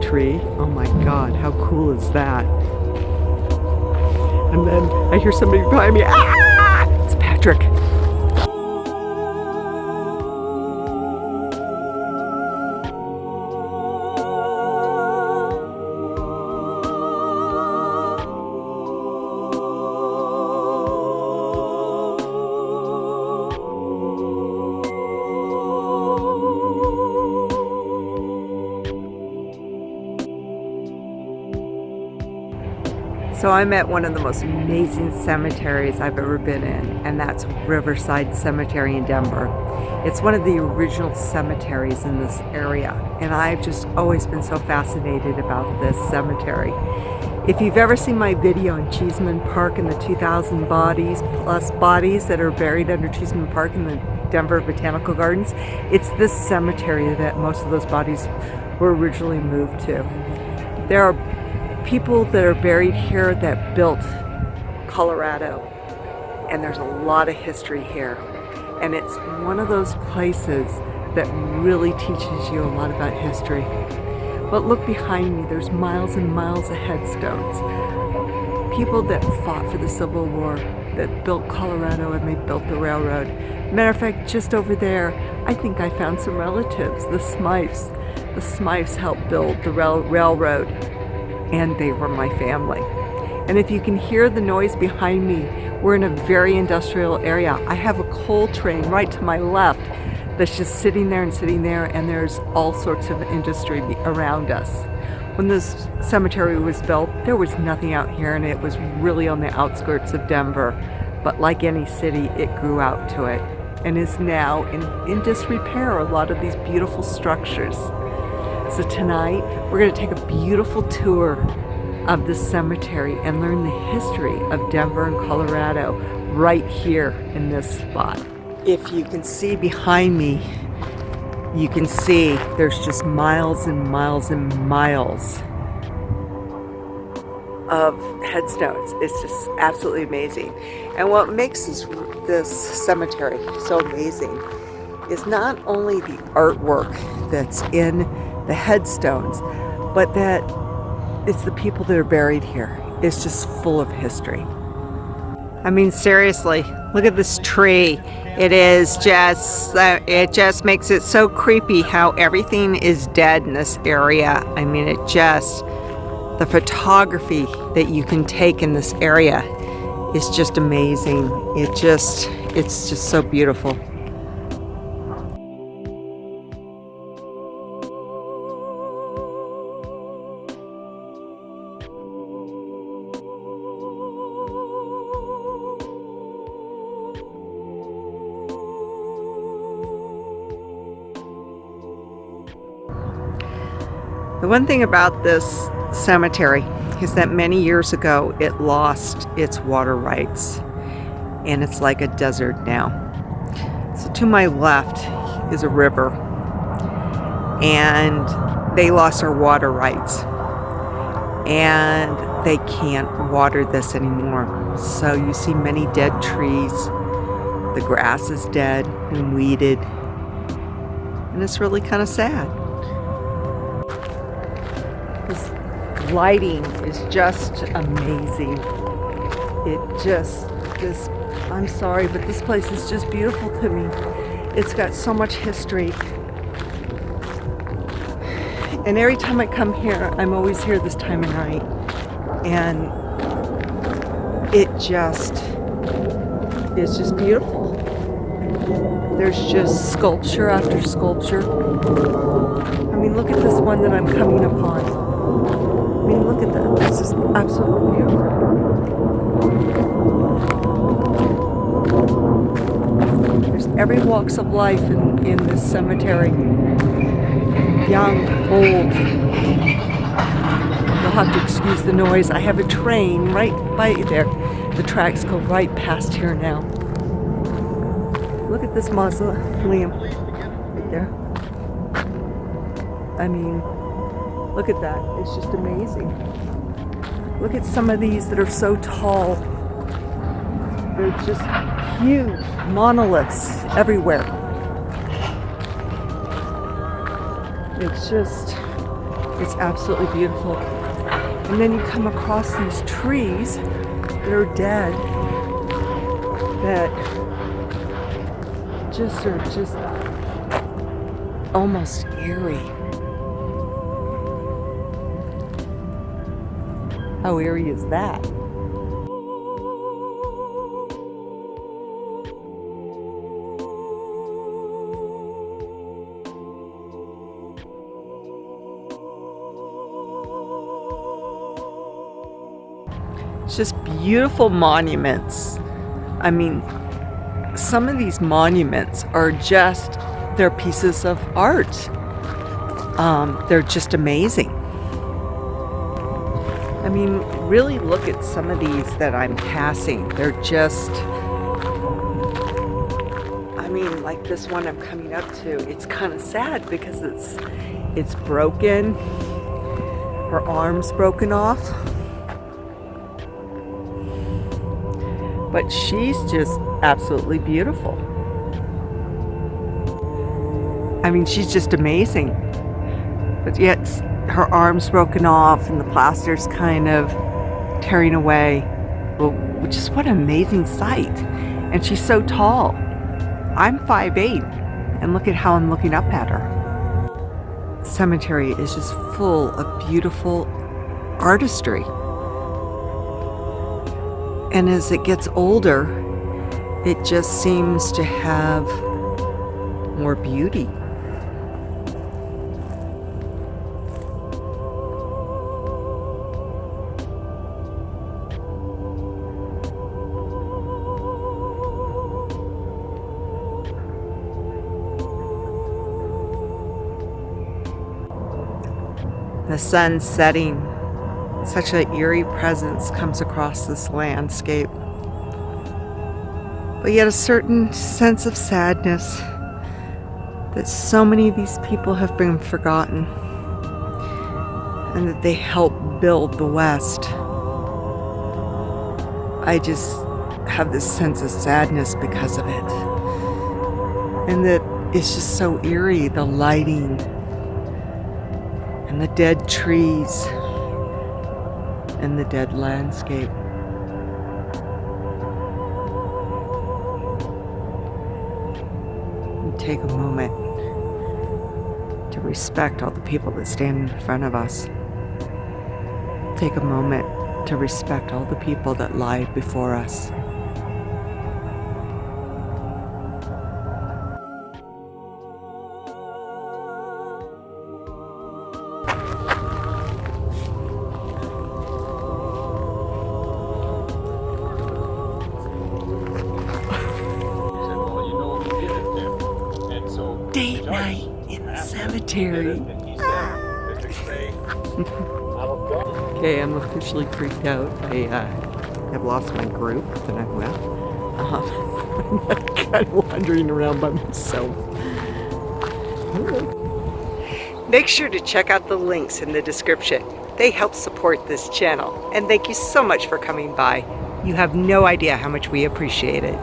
tree. Oh my God, how cool is that? And then I hear somebody behind me. Ah! It's Patrick. So I'm at one of the most amazing cemeteries I've ever been in, and that's Riverside Cemetery in Denver. It's one of the original cemeteries in this area, and I've just always been so fascinated about this cemetery. If you've ever seen my video in Cheeseman Park and the 2,000 plus bodies that are buried under Cheeseman Park in the Denver Botanical Gardens, it's this cemetery that most of those bodies were originally moved to. There are people that are buried here that built Colorado, and there's a lot of history here, and it's one of those places that really teaches you a lot about history. But look behind me, there's miles and miles of headstones. People that fought for the Civil War, that built Colorado, and they built the railroad. Matter of fact, just over there, I think I found some relatives, the Smythes. The Smythes helped build the railroad, and they were my family. And if you can hear the noise behind me, we're in a very industrial area. I have a coal train right to my left that's just sitting there, and there's all sorts of industry around us. When this cemetery was built, there was nothing out here, and it was really on the outskirts of Denver. But like any city, it grew out to it and is now in disrepair, a lot of these beautiful structures. So tonight, we're going to take a beautiful tour of this cemetery and learn the history of Denver and Colorado right here in this spot. If you can see behind me, you can see there's just miles and miles and miles of headstones. It's just absolutely amazing. And what makes this cemetery so amazing is not only the artwork that's in the headstones, but that it's the people that are buried here. It's just full of history. I mean, seriously, look at this tree. It just makes it so creepy how everything is dead in this area. I mean, the photography that you can take in this area is just amazing. It's just so beautiful. The one thing about this cemetery is that many years ago it lost its water rights, and it's like a desert now. So to my left is a river, and they lost their water rights, and they can't water this anymore. So you see many dead trees, the grass is dead and weeded, and it's really kind of sad. This lighting is just amazing. I'm sorry, but this place is just beautiful to me. It's got so much history. And every time I come here, I'm always here this time of night. And it's just beautiful. There's just sculpture after sculpture. I mean, look at this one that I'm coming upon. I mean, look at that. It's just absolutely beautiful. There's every walks of life in this cemetery. Young, old. You'll have to excuse the noise. I have a train right by there. The tracks go right past here now. Look at this mausoleum right there. I mean, look at that. It's just amazing. Look at some of these that are so tall. They're just huge monoliths everywhere. It's just It's absolutely beautiful. And then you come across these trees that are dead, that are just almost eerie. How eerie is that? It's just beautiful monuments. I mean, some of these monuments are just, they're pieces of art. They're just amazing. I mean, really look at some of these that I'm passing. They're just, I mean, like this one I'm coming up to, it's kind of sad because it's broken. Her arm's broken off. But she's just absolutely beautiful. I mean, she's just amazing. But yet, her arm's broken off and the plaster's kind of tearing away. Well, which is what an amazing sight. And she's so tall. I'm 5'8", and look at how I'm looking up at her. The cemetery is just full of beautiful artistry. And as it gets older, it just seems to have more beauty. The sun's setting. Such an eerie presence comes across this landscape. But yet a certain sense of sadness that so many of these people have been forgotten and that they helped build the West. I just have this sense of sadness because of it. And that it's just so eerie, the lighting and the dead trees and the dead landscape. And take a moment to respect all the people that stand in front of us. Take a moment to respect all the people that lie before us. Date night in the cemetery. Okay, I'm officially freaked out. I have lost my group that I'm with. I'm kind of wandering around by myself. Make sure to check out the links in the description. They help support this channel. And thank you so much for coming by. You have no idea how much we appreciate it.